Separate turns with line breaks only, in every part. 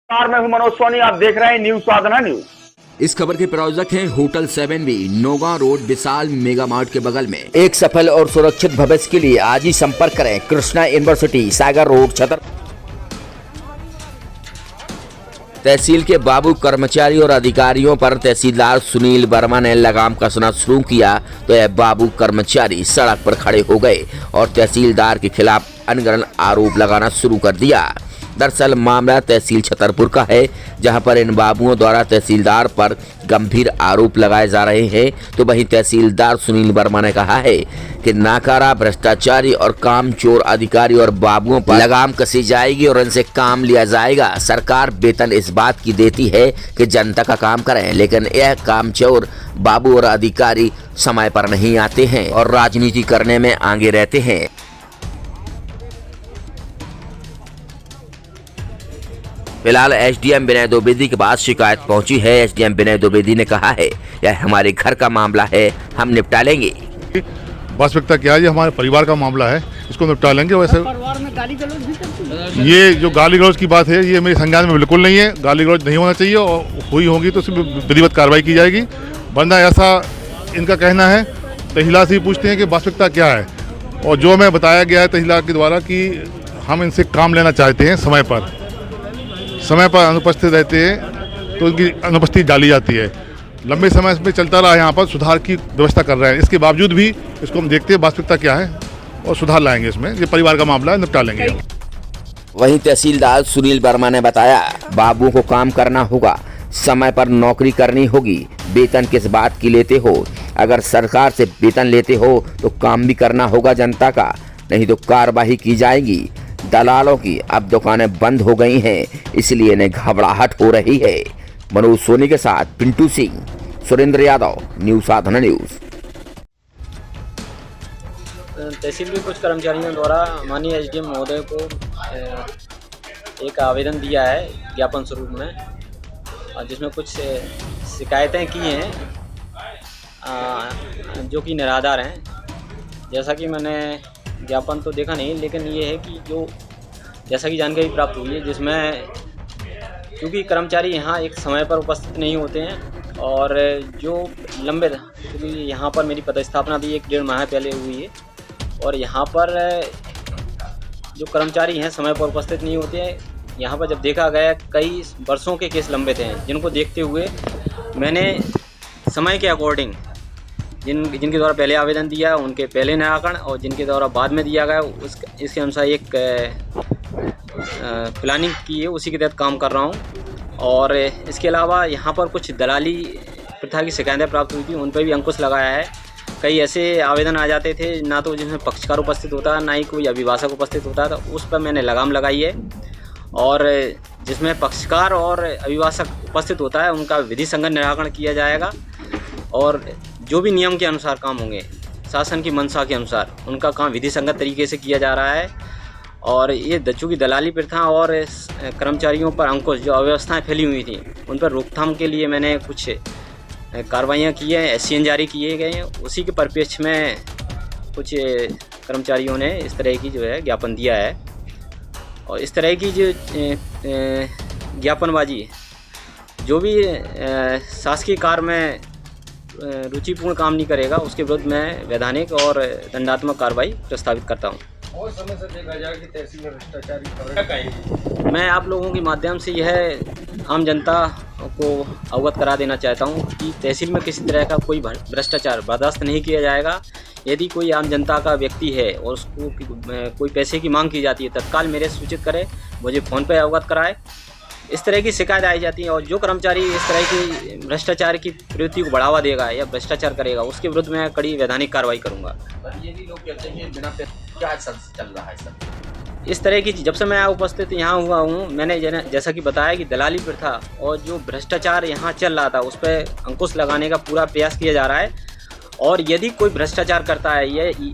मैं हूं मनोज सोनी, आप देख रहे हैं न्यूज साधना न्यूज।
इस खबर के प्रायोजक हैं होटल 7B, नौगांव रोड, विशाल मेगा मार्ट के बगल में। एक सफल और सुरक्षित भविष्य के लिए आज ही संपर्क करें कृष्णा यूनिवर्सिटी, सागर रोड, छतर। तहसील के बाबू कर्मचारी और अधिकारियों पर तहसीलदार सुनील वर्मा ने लगाम कसना शुरू किया तो यह बाबू कर्मचारी सड़क पर खड़े हो गए और तहसीलदार के खिलाफ अनगढ़ आरोप लगाना शुरू कर दिया। दरअसल मामला तहसील छतरपुर का है, जहां पर इन बाबुओं द्वारा तहसीलदार पर गंभीर आरोप लगाए जा रहे हैं। तो वहीं तहसीलदार सुनील वर्मा ने कहा है कि नाकारा, भ्रष्टाचारी और कामचोर अधिकारी और बाबुओं पर लगाम कसी जाएगी और इनसे काम लिया जाएगा। सरकार वेतन इस बात की देती है कि जनता का काम करें, लेकिन यह कामचोर बाबू और अधिकारी समय पर नहीं आते हैं और राजनीति करने में आगे रहते हैं। फिलहाल एसडीएम विनय द्विवेदी के पास शिकायत पहुंची है। एसडीएम विनय द्विवेदी ने कहा है, यह हमारे घर का मामला है, हम निपटा लेंगे।
वास्तविकता क्या है, ये हमारे परिवार का मामला है, इसको निपटा लेंगे। वैसे
परिवार में गाली गलौज भी करती है।
ये जो गाली गलौज की बात है, ये मेरे संज्ञान में बिल्कुल नहीं है। गाली गलौज नहीं होना चाहिए और हुई होगी तो उसमें विधिवत कार्रवाई की जाएगी। वरना ऐसा इनका कहना है, तहसीलदार से पूछते हैं कि वास्तविकता क्या है। और जो हमें बताया गया है तहसीलदार के द्वारा कि हम इनसे काम लेना चाहते हैं, समय पर अनुपस्थित रहते हैं तो उनकी अनुपस्थिति डाली जाती है। लंबे समय में चलता रहा, यहाँ पर सुधार की व्यवस्था कर रहे हैं। इसके बावजूद भी इसको हम देखते हैं वास्तविकता क्या है और सुधार लाएंगे इसमें। ये परिवार का मामला है, निपटा लेंगे।
वहीं तहसीलदार सुनील वर्मा ने बताया, बाबुओं को काम करना होगा, समय पर नौकरी करनी होगी। वेतन किस बात की लेते हो? अगर सरकार से वेतन लेते हो तो काम भी करना होगा जनता का, नहीं तो कार्रवाई की जाएगी। दलालों की अब दुकानें बंद हो गई हैं, इसलिए इन्हें घबराहट हो रही है। मनोज सोनी के साथ पिंटू सिंह, सुरेंद्र यादव, न्यूज साधना न्यूज।
तहसील के कुछ कर्मचारियों द्वारा माननीय एसडीएम महोदय को एक आवेदन दिया है ज्ञापन स्वरूप में, जिसमें कुछ शिकायतें की हैं जो कि निराधार हैं। जैसा कि मैंने ज्ञापन तो देखा नहीं, लेकिन ये है कि जो जैसा कि जानकारी प्राप्त हुई है, जिसमें क्योंकि कर्मचारी यहाँ एक समय पर उपस्थित नहीं होते हैं और जो लंबे, क्योंकि यहाँ पर मेरी पदस्थापना भी 1-1.5 माह पहले हुई है और यहाँ पर जो कर्मचारी हैं समय पर उपस्थित नहीं होते हैं। यहाँ पर जब देखा गया, कई वर्षों के केस लंबित हैं, जिनको देखते हुए मैंने समय के अकॉर्डिंग जिनके द्वारा पहले आवेदन दिया उनके पहले निराकरण और जिनके द्वारा बाद में दिया गया इसके अनुसार एक प्लानिंग की है, उसी के तहत काम कर रहा हूँ। और इसके अलावा यहाँ पर कुछ दलाली प्रथा की शिकायतें प्राप्त हुई थी, उन पर भी अंकुश लगाया है। कई ऐसे आवेदन आ जाते थे ना तो जिसमें पक्षकार उपस्थित होता, ना ही कोई अभिभाषक उपस्थित होता, तो उस पर मैंने लगाम लगाई है। और जिसमें पक्षकार और अभिभाषक उपस्थित होता है उनका विधि संगत निराकरण किया जाएगा और जो भी नियम के अनुसार काम होंगे, शासन की मंशा के अनुसार उनका काम विधि संगत तरीके से किया जा रहा है। और ये चूँकि दलाली प्रथा और कर्मचारियों पर अंकुश जो अव्यवस्थाएं फैली हुई थी, उन पर रोकथाम के लिए मैंने कुछ कार्रवाइयाँ की हैं, SCN जारी किए गए हैं। उसी के परिप्रेक्ष्य में कुछ कर्मचारियों ने इस तरह की जो है ज्ञापन दिया है। और इस तरह की जो ज्ञापनबाजी जो भी शासकीय कार्य में रुचिपूर्ण काम नहीं करेगा, उसके विरुद्ध मैं वैधानिक और दंडात्मक कार्रवाई प्रस्तावित करता हूं।
और समय से देखा जाए कि तहसील में भ्रष्टाचारी,
मैं आप लोगों के माध्यम से यह आम जनता को अवगत करा देना चाहता हूं कि तहसील में किसी तरह का कोई भ्रष्टाचार बर्दाश्त नहीं किया जाएगा। यदि कोई आम जनता का व्यक्ति है और उसको कोई पैसे की मांग की जाती है, तत्काल मेरे सूचित करे, मुझे फ़ोन पर अवगत कराए। इस तरह की शिकायत आई जाती है और जो कर्मचारी इस तरह की भ्रष्टाचार की प्रवृत्ति को बढ़ावा देगा या भ्रष्टाचार करेगा, उसके विरुद्ध मैं कड़ी वैधानिक कार्रवाई करूंगा।
ये भी लोग कहते हैं बिना क्या चल रहा है सर।
इस तरह की जब से मैं उपस्थित यहाँ हुआ हूँ, मैंने जैसा कि बताया कि दलाली प्रथा और जो भ्रष्टाचार यहाँ चल रहा था, उस पर अंकुश लगाने का पूरा प्रयास किया जा रहा है। और यदि कोई भ्रष्टाचार करता है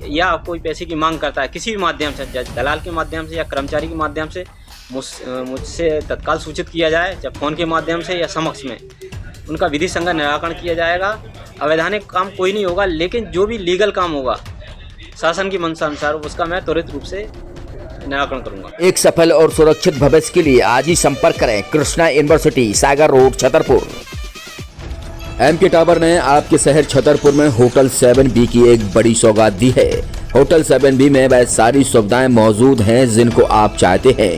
या कोई पैसे की मांग करता है किसी भी माध्यम से, दलाल के माध्यम से या कर्मचारी के माध्यम से, मुझसे तत्काल सूचित किया जाए, चाहे फ़ोन के माध्यम से या समक्ष में, उनका विधि संगत निराकरण किया जाएगा। अवैधानिक काम कोई नहीं होगा, लेकिन जो भी लीगल काम होगा शासन की मंशा अनुसार, उसका मैं त्वरित रूप से निराकरण करूंगा।
एक सफल और सुरक्षित भविष्य के लिए आज ही संपर्क करें कृष्णा यूनिवर्सिटी, सागर रोड, छतरपुर। एमके टावर ने आपके शहर छतरपुर में होटल 7B की एक बड़ी सौगात दी है। होटल 7B में वह सारी सुविधाएं मौजूद हैं जिनको आप चाहते हैं।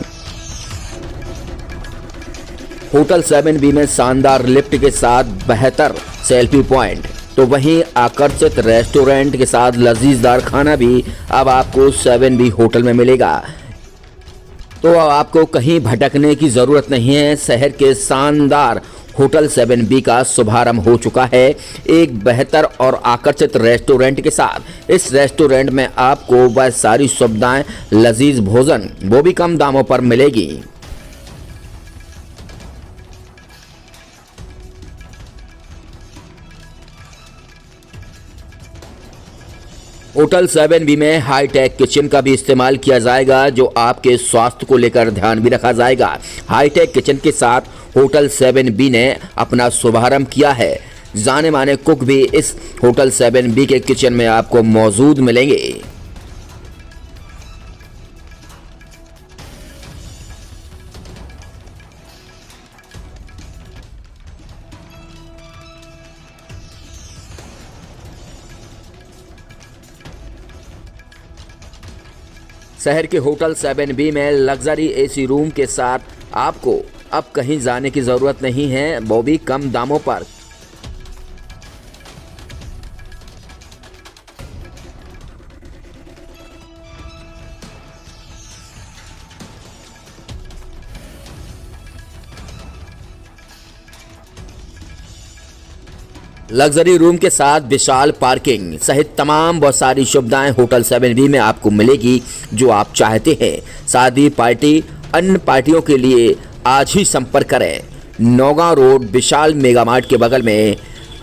होटल 7B में शानदार लिफ्ट के साथ बेहतर सेल्फी पॉइंट, तो वहीं आकर्षित रेस्टोरेंट के साथ लजीजदार खाना भी अब आपको 7B होटल में मिलेगा। तो अब आपको कहीं भटकने की जरूरत नहीं है। शहर के शानदार होटल 7B का शुभारंभ हो चुका है एक बेहतर और आकर्षित रेस्टोरेंट के साथ। इस रेस्टोरेंट में आपको वह सारी सुविधाएं, लजीज भोजन, वो भी कम दामों पर मिलेगी। होटल 7B में हाईटेक किचन का भी इस्तेमाल किया जाएगा, जो आपके स्वास्थ्य को लेकर ध्यान भी रखा जाएगा। हाईटेक किचन के साथ होटल 7B ने अपना शुभारंभ किया है। जाने माने कुक भी इस होटल 7B के किचन में आपको मौजूद मिलेंगे। शहर के होटल 7B में लग्जरी AC रूम के साथ आपको अब कहीं जाने की जरूरत नहीं है, वो भी कम दामों पर। लग्जरी रूम के साथ विशाल पार्किंग सहित तमाम बहुत सारी सुविधाएं होटल 7B में आपको मिलेगी, जो आप चाहते हैं। शादी, पार्टी, अन्य पार्टियों के लिए आज ही संपर्क करें। नौगांव रोड, विशाल मेगा मार्ट के बगल में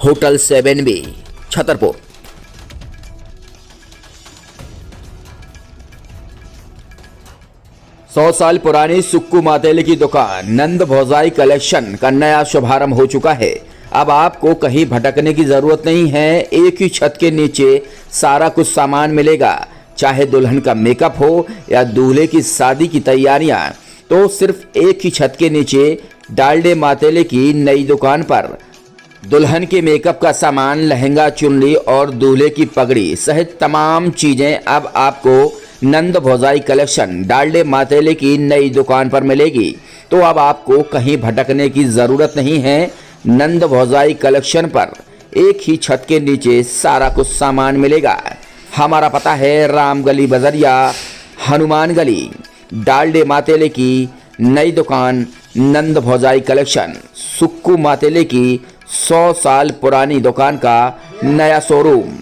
होटल 7B, छतरपुर। सौ साल पुरानी सुक्कू मातेली की दुकान नंद भौजाई कलेक्शन का नया शुभारंभ हो चुका है। अब आपको कहीं भटकने की जरूरत नहीं है। एक ही छत के नीचे सारा कुछ सामान मिलेगा। चाहे दुल्हन का मेकअप हो या दूल्हे की शादी की तैयारियां, तो सिर्फ एक ही छत के नीचे डालडे मातेले की नई दुकान पर दुल्हन के मेकअप का सामान, लहंगा, चुन्नी और दूल्हे की पगड़ी सहित तमाम चीजें अब आपको नंद भौजाई कलेक्शन डालडे मातेले की नई दुकान पर मिलेगी। तो अब आपको कहीं भटकने की जरूरत नहीं है। नंद भौजाई कलेक्शन पर एक ही छत के नीचे सारा कुछ सामान मिलेगा। हमारा पता है राम गली, बजरिया, हनुमान गली। डालडे मातेले की नई दुकान नंद भौजाई कलेक्शन, सुक्कू मातेले की 100 साल पुरानी दुकान का नया शोरूम।